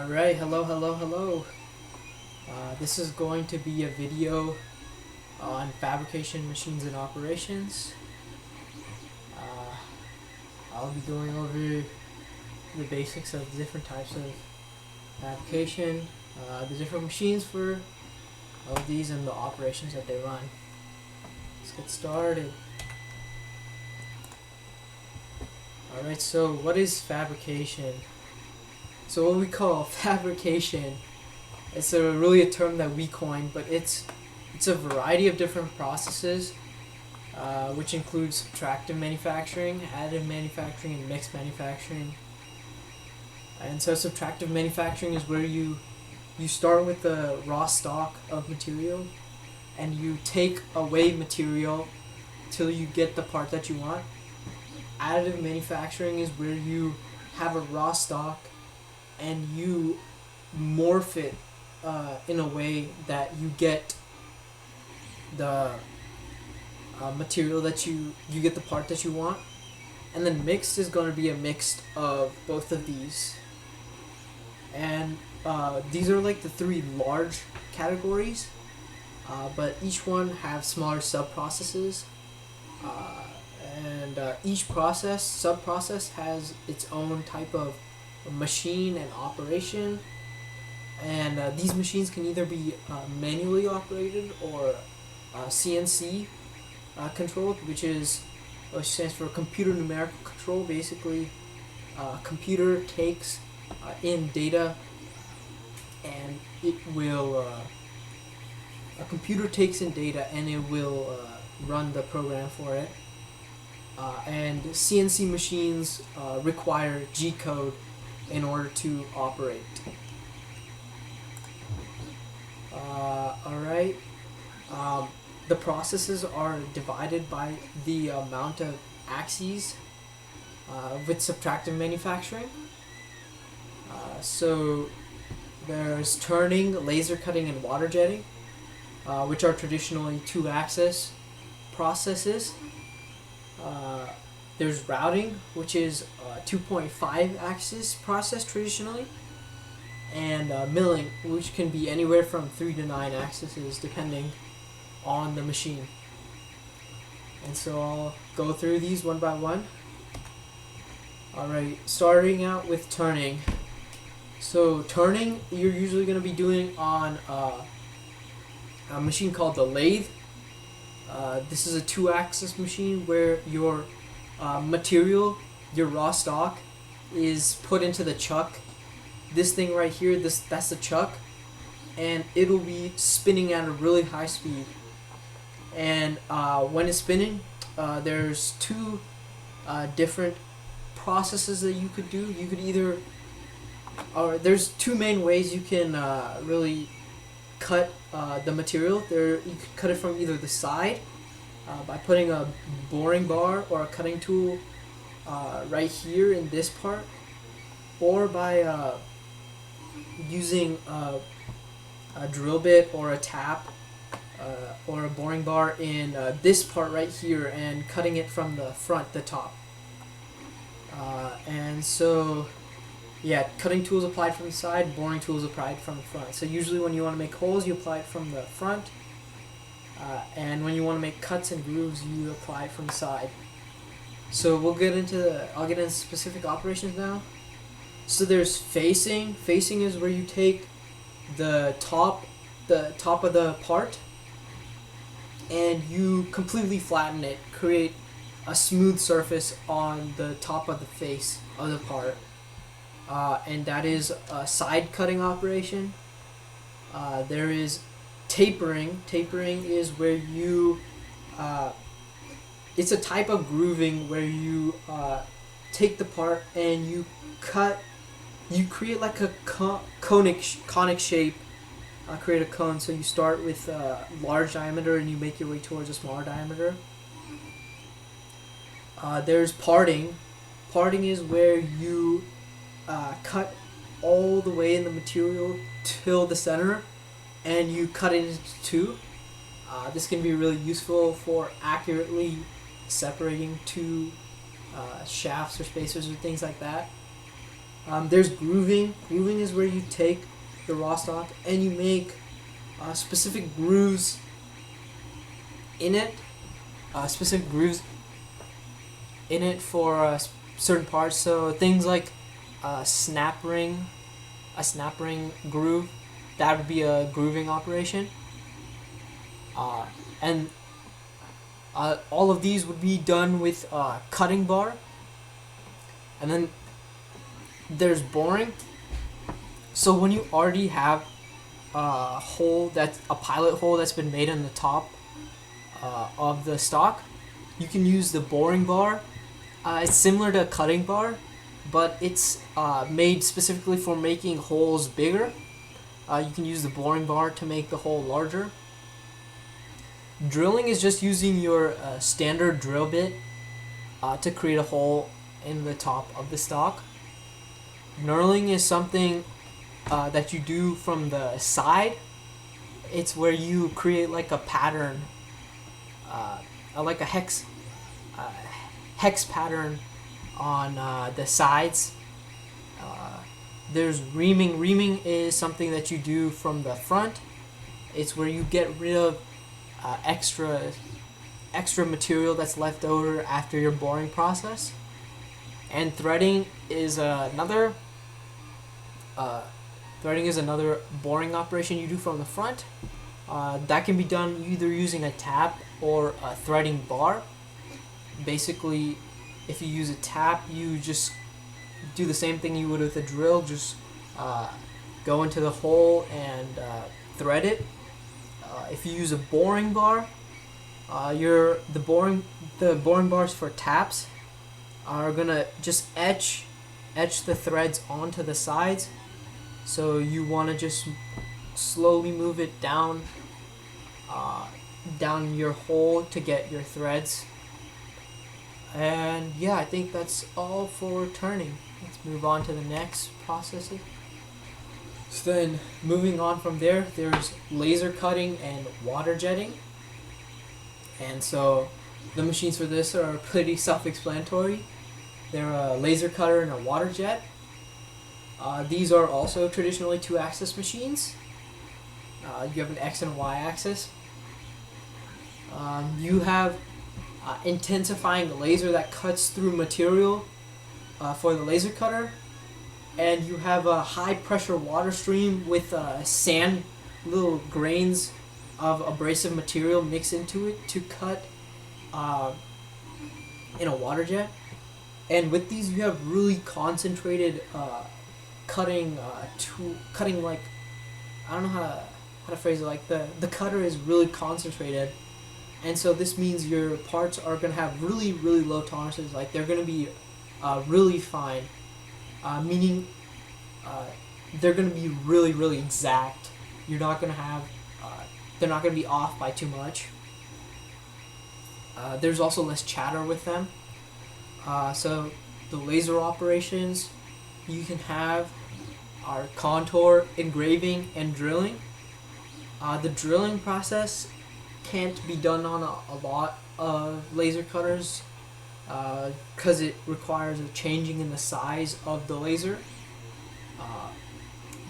Alright, hello. This is going to be a video on fabrication machines and operations. Uh, I'll be going over the basics of the different types of fabrication, the different machines for all of these, and the operations that they run. Let's get started. Alright, so what is fabrication? So what we call fabrication, it's really a term that we coined, but it's a variety of different processes, which includes subtractive manufacturing, additive manufacturing, and mixed manufacturing. And so subtractive manufacturing is where you start with the raw stock of material, and you take away material till you get the part that you want. Additive manufacturing is where you have a raw stock and you morph it in a way that you get the material that you get the part that you want. And then mixed is going to be a mix of both of these. And these are like the three large categories, but each one have smaller sub-processes. And each sub-process has its own type of machine and operation, and these machines can either be manually operated or CNC controlled, which stands for computer numerical control. Basically, a computer takes in data, and it will run the program for it. And CNC machines require G code in order to operate. Alright. The processes are divided by the amount of axes with subtractive manufacturing. So there's turning, laser cutting, and water jetting, which are traditionally 2-axis processes. There's routing, which is a 2.5 axis process traditionally, and milling, which can be anywhere from 3 to 9 axes depending on the machine. And so I'll go through these one by one. Alright, starting out with turning. So turning, you're usually going to be doing on a machine called the lathe. This is a 2-axis machine where your material, your raw stock, is put into the chuck. This thing right here, that's the chuck, and it'll be spinning at a really high speed. And when it's spinning, there's two different processes that you could do. You could there's two main ways you can really cut the material. You could cut it from either the side by putting a boring bar or a cutting tool right here in this part, or by using a drill bit or a tap or a boring bar in this part right here and cutting it from the front, the top. And so yeah, cutting tools applied from the side, boring tools applied from the front. So usually when you want to make holes, you apply it from the front, and when you want to make cuts and grooves, you apply it from the side. So I'll get into specific operations now. So there's facing. Facing is where you take the top of the part and you completely flatten it, create a smooth surface on the top of the face of the part. And that is a side cutting operation. There is tapering. Tapering is where you it's a type of grooving where you take the part and you create like a conic shape, create a cone. So you start with a large diameter and you make your way towards a smaller diameter. There's parting. Parting is where you cut all the way in the material till the center and you cut it into two. This can be really useful for accurately separating two shafts or spacers or things like that. There's grooving. Grooving is where you take the raw stock and you make specific grooves in it. Specific grooves in it for certain parts. So things like a snap ring groove, that would be a grooving operation. And all of these would be done with cutting bar. And then there's boring. So when you already have a pilot hole that's been made in the top of the stock, you can use the boring bar. It's similar to a cutting bar, but it's made specifically for making holes bigger. You can use the boring bar to make the hole larger. Drilling is just using your standard drill bit to create a hole in the top of the stock. Knurling is something that you do from the side. It's where you create like a pattern, like a hex pattern on the sides. There's reaming. Reaming is something that you do from the front. It's where you get rid of extra material that's left over after your boring process. And threading is another boring operation you do from the front. That can be done either using a tap or a threading bar. Basically, if you use a tap, you just do the same thing you would with a drill. Just go into the hole and thread it. If you use a boring bar, the boring bars for taps are gonna just etch the threads onto the sides. So you want to just slowly move it down your hole to get your threads. And yeah, I think that's all for turning. Let's move on to the next processes. So then, moving on from there, there's laser cutting and water jetting. And so the machines for this are pretty self-explanatory. They're a laser cutter and a water jet. These are also traditionally 2-axis machines. You have an X and a Y axis. You have intensifying laser that cuts through material for the laser cutter. And you have a high pressure water stream with sand, little grains of abrasive material mixed into it to cut in a water jet. And with these, you have really concentrated cutting like, I don't know how to phrase it, like the cutter is really concentrated, and so this means your parts are going to have really low tolerances. Like they're going to be really fine, meaning they're going to be really exact. You're not going to have they're not going to be off by too much. There's also less chatter with them. So the laser operations you can have are contour, engraving, and drilling. The drilling process can't be done on a lot of laser cutters because it requires a changing in the size of the laser.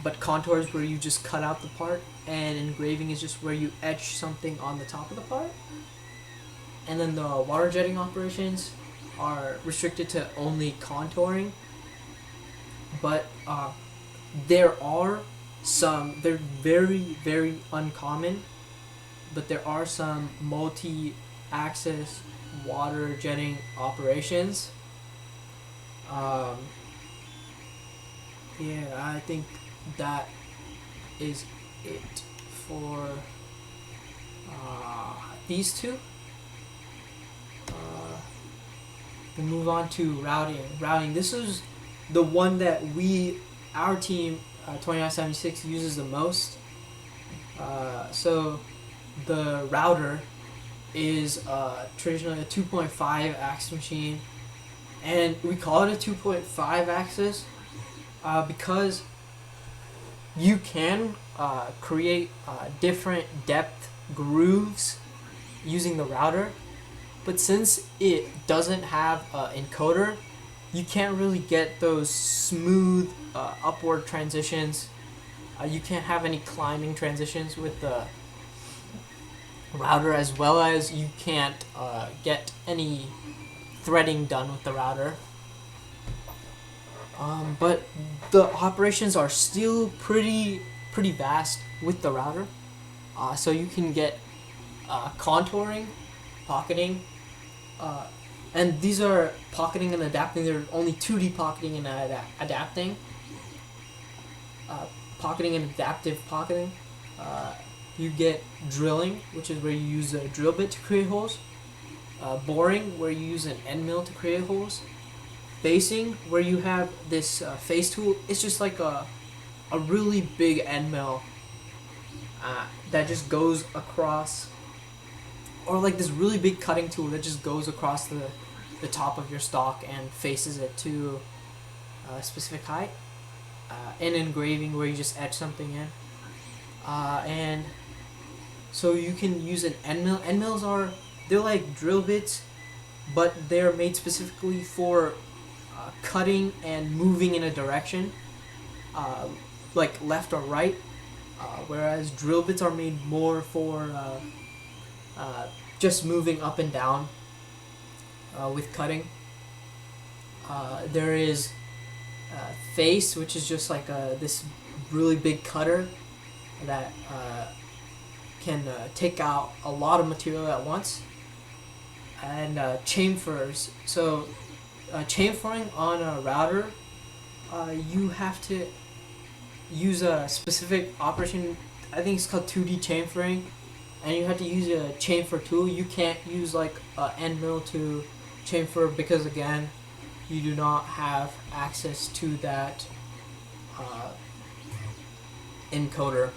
But contour is where you just cut out the part, and engraving is just where you etch something on the top of the part. And then the water jetting operations are restricted to only contouring, but they're very uncommon, but there are some multi-axis water jetting operations. Yeah, I think that is it for these two. We'll move on to routing. This is the one that our team 2976 uses the most. So the router is traditionally a 2.5 axis machine, and we call it a 2.5 axis because you can create different depth grooves using the router, but since it doesn't have an encoder, you can't really get those smooth upward transitions. You can't have any climbing transitions with the router, as well as you can't get any threading done with the router. But the operations are still pretty vast with the router. So you can get contouring, pocketing, and these are pocketing and adapting. They're only 2D pocketing and adapting. Pocketing and adaptive pocketing. You get drilling, which is where you use a drill bit to create holes. Boring, where you use an end mill to create holes. Facing, where you have this face tool. It's just like a really big end mill that just goes across, or like this really big cutting tool that just goes across the top of your stock and faces it to a specific height. And engraving, where you just etch something in. And so you can use an end mill. End mills they're like drill bits, but they're made specifically for cutting and moving in a direction, like left or right, whereas drill bits are made more for just moving up and down with cutting. There is face, which is just like this really big cutter that can take out a lot of material at once. And chamfers. So chamfering on a router, you have to use a specific operation. I think it's called 2D chamfering, and you have to use a chamfer tool. You can't use like an end mill to chamfer, because again, you do not have access to that encoder.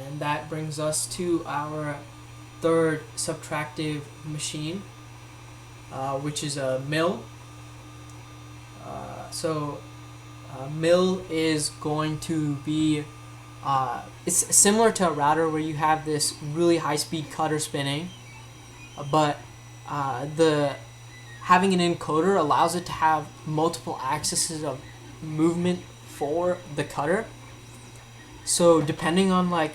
And that brings us to our third subtractive machine, which is a mill. So mill is going to be, it's similar to a router where you have this really high-speed cutter spinning, but having an encoder allows it to have multiple axes of movement for the cutter. So depending on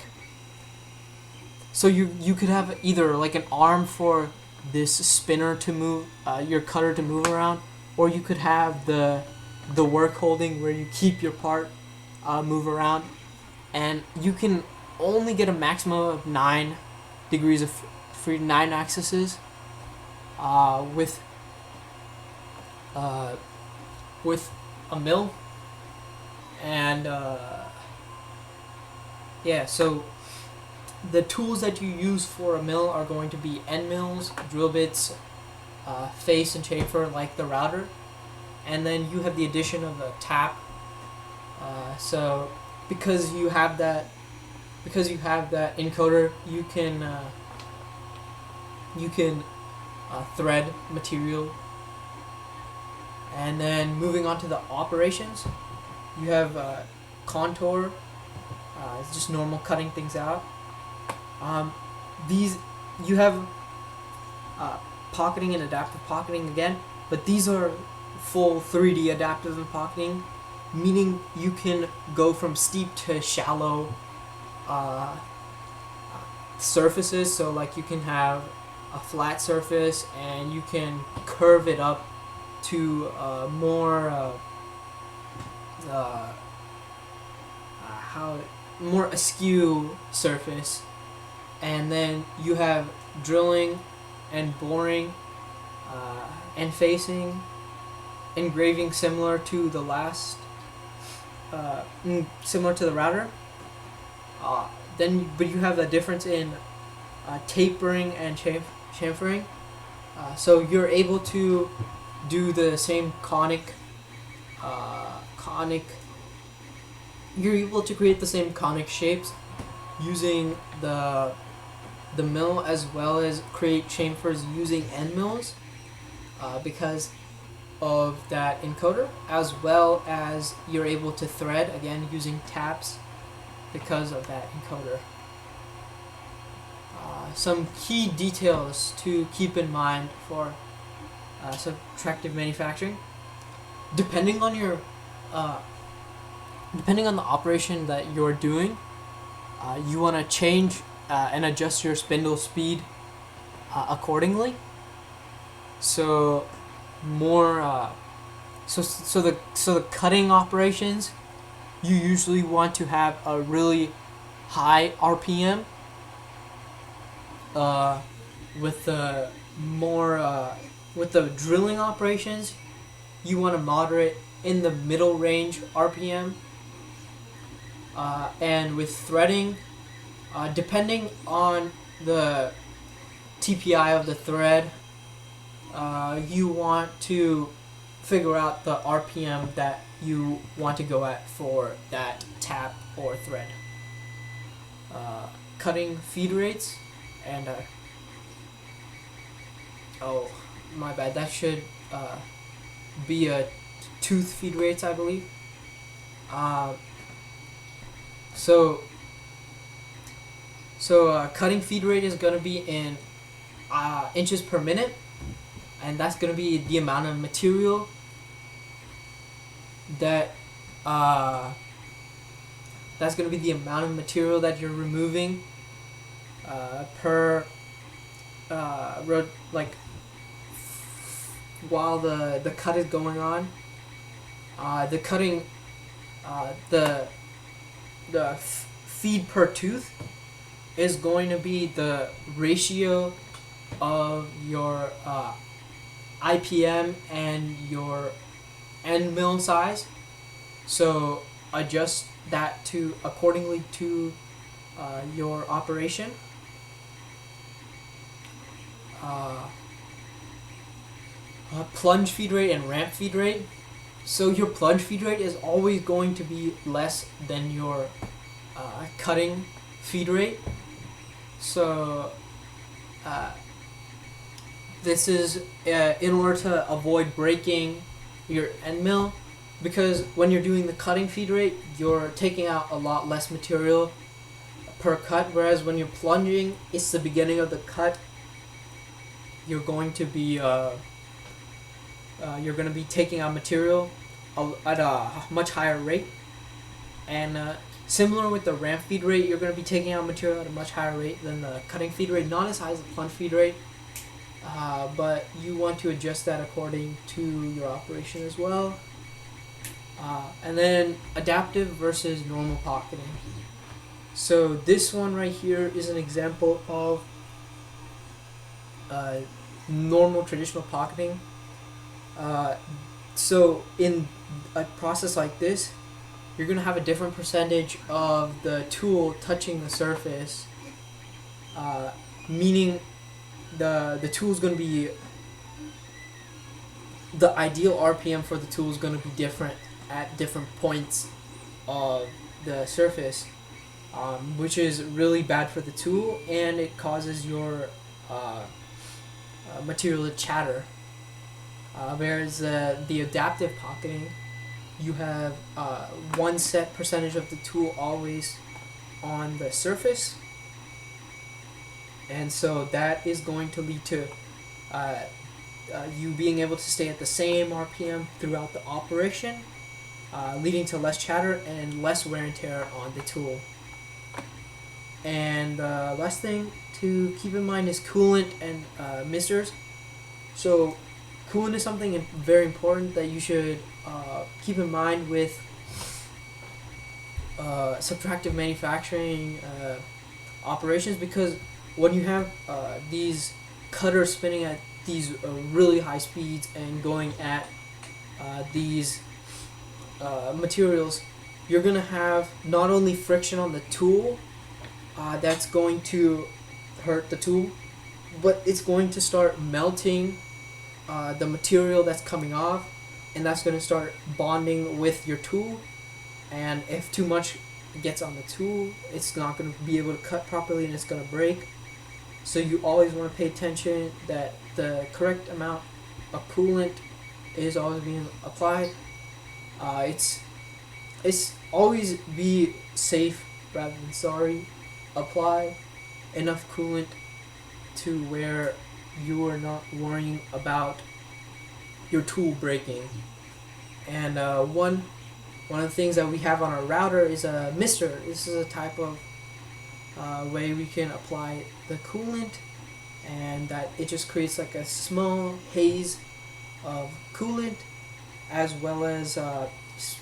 so you could have either like an arm for this spinner to move, your cutter to move around, or you could have the work holding where you keep your part move around, and you can only get a maximum of 9 degrees of freedom, 9 axes with a mill. And yeah, so the tools that you use for a mill are going to be end mills, drill bits, face and chamfer like the router, and then you have the addition of a tap. So because you have that encoder, you can thread material. And then moving on to the operations, you have contour. It's just normal cutting things out. These you have pocketing and adaptive pocketing again, but these are full 3D adaptive and pocketing, meaning you can go from steep to shallow surfaces. So like you can have a flat surface and you can curve it up to more more askew surface. And then you have drilling and boring and facing, engraving similar to the last, similar to the router. But you have a difference in tapering and chamfering. So you're able to do the same you're able to create the same conic shapes using the mill, as well as create chamfers using end mills because of that encoder, as well as you're able to thread again using taps because of that encoder. some key details to keep in mind for subtractive manufacturing. Depending on your depending on the operation that you're doing, you want to change and adjust your spindle speed accordingly. So more so the cutting operations, you usually want to have a really high RPM. With the drilling operations, you want to moderate in the middle range RPM. And with threading, depending on the TPI of the thread, you want to figure out the RPM that you want to go at for that tap or thread. Cutting feed rates and oh my bad, that should be a tooth feed rates, I believe. So cutting feed rate is going to be in inches per minute, and that's going to be the amount of material that you're removing per while the cut is going on. The cutting the feed per tooth is going to be the ratio of your IPM and your end mill size. So adjust that to accordingly to your operation. Plunge feed rate and ramp feed rate. So your plunge feed rate is always going to be less than your cutting feed rate. So this is in order to avoid breaking your end mill, because when you're doing the cutting feed rate, you're taking out a lot less material per cut, whereas when you're plunging, it's the beginning of the cut. You're going to be taking out material at a much higher rate, and similar with the ramp feed rate, you're going to be taking out material at a much higher rate than the cutting feed rate. Not as high as the plunge feed rate, but you want to adjust that according to your operation as well. And then adaptive versus normal pocketing. So this one right here is an example of normal traditional pocketing. So in a process like this, you're going to have a different percentage of the tool touching the surface, meaning the tool is going to be, the ideal RPM for the tool is going to be different at different points of the surface, which is really bad for the tool, and it causes your material to chatter. Whereas the adaptive pocketing, you have one set percentage of the tool always on the surface, and so that is going to lead to you being able to stay at the same RPM throughout the operation, leading to less chatter and less wear and tear on the tool. And last thing to keep in mind is coolant and misters. So coolant is something very important that you should keep in mind with subtractive manufacturing operations, because when you have these cutters spinning at these really high speeds and going at these materials, you're going to have not only friction on the tool that's going to hurt the tool, but it's going to start melting the material that's coming off, and that's going to start bonding with your tool, and if too much gets on the tool, it's not going to be able to cut properly and it's going to break. So you always want to pay attention that the correct amount of coolant is always being applied. It's always be safe rather than sorry. Apply enough coolant to where you are not worrying about your tool breaking. And one of the things that we have on our router is a mister. This is a type of way we can apply the coolant, and that it just creates like a small haze of coolant, as well as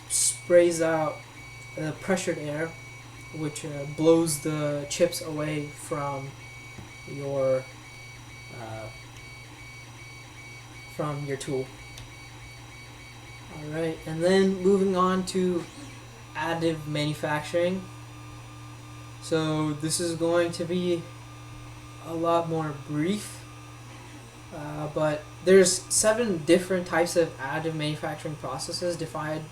sprays out pressured air, which blows the chips away from your tool. Alright, and then moving on to additive manufacturing. So this is going to be a lot more brief, but there's 7 different types of additive manufacturing processes defined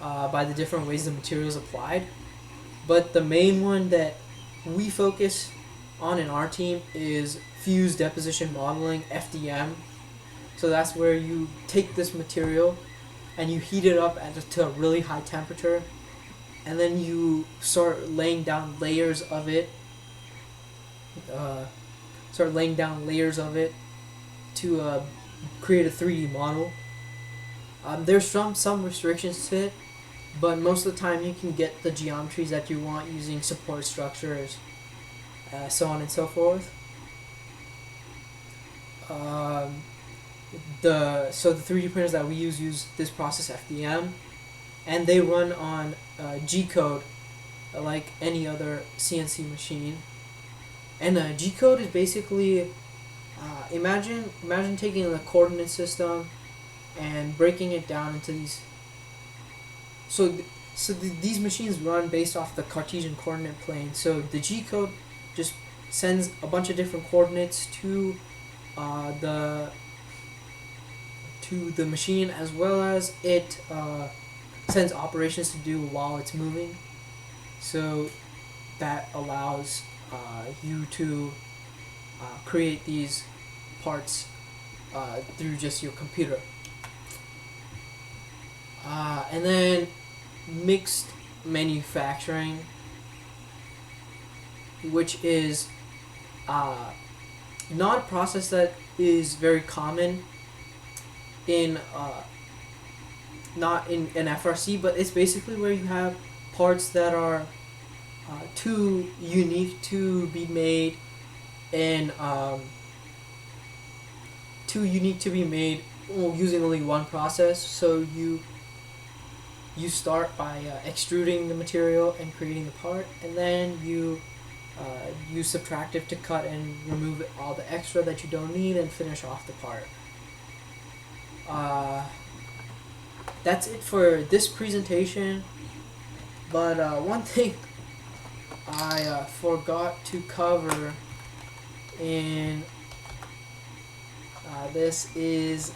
by the different ways the material is applied. But the main one that we focus on in our team is fused deposition modeling, FDM. So that's where you take this material and you heat it up to a really high temperature, and then you start laying down layers of it. To create a 3D model. There's some restrictions to it, but most of the time you can get the geometries that you want using support structures, so on and so forth. The 3D printers that we use this process FDM, and they run on G-code, like any other CNC machine. And G-code is basically imagine taking the coordinate system and breaking it down into these. These machines run based off the Cartesian coordinate plane. So the G-code just sends a bunch of different coordinates to the machine, as well as it sends operations to do while it's moving. So that allows you to create these parts through just your computer. And then mixed manufacturing, which is not a process that is very common in not in an FRC, but it's basically where you have parts that are too unique to be made in using only one process. So you start by extruding the material and creating the part, and then you use subtractive to cut and remove all the extra that you don't need and finish off the part. That's it for this presentation, but one thing I forgot to cover in this is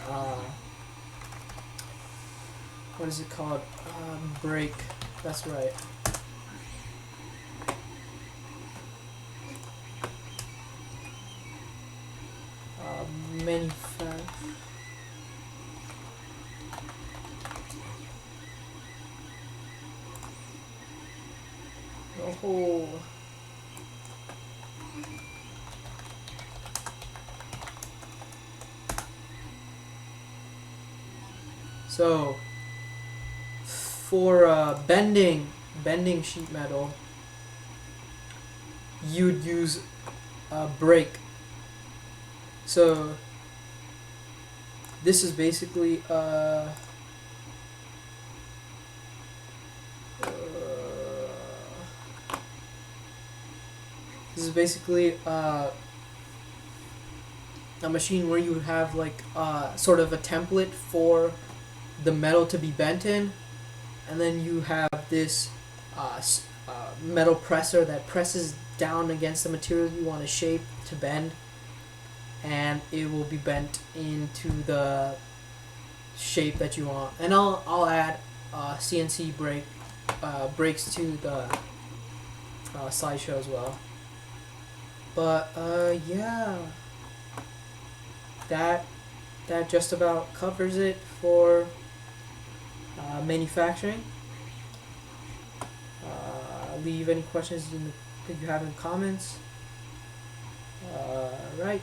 what is it called? Break. That's right. Manufacture. The whole. So for bending sheet metal, you'd use a brake. So this is basically a machine where you would have like sort of a template for the metal to be bent in, and then you have this metal presser that presses down against the material you want to shape to bend, and it will be bent into the shape that you want. And I'll add CNC brakes to the slideshow as well. But yeah, that just about covers it for manufacturing. Leave any questions if you have in comments. Right.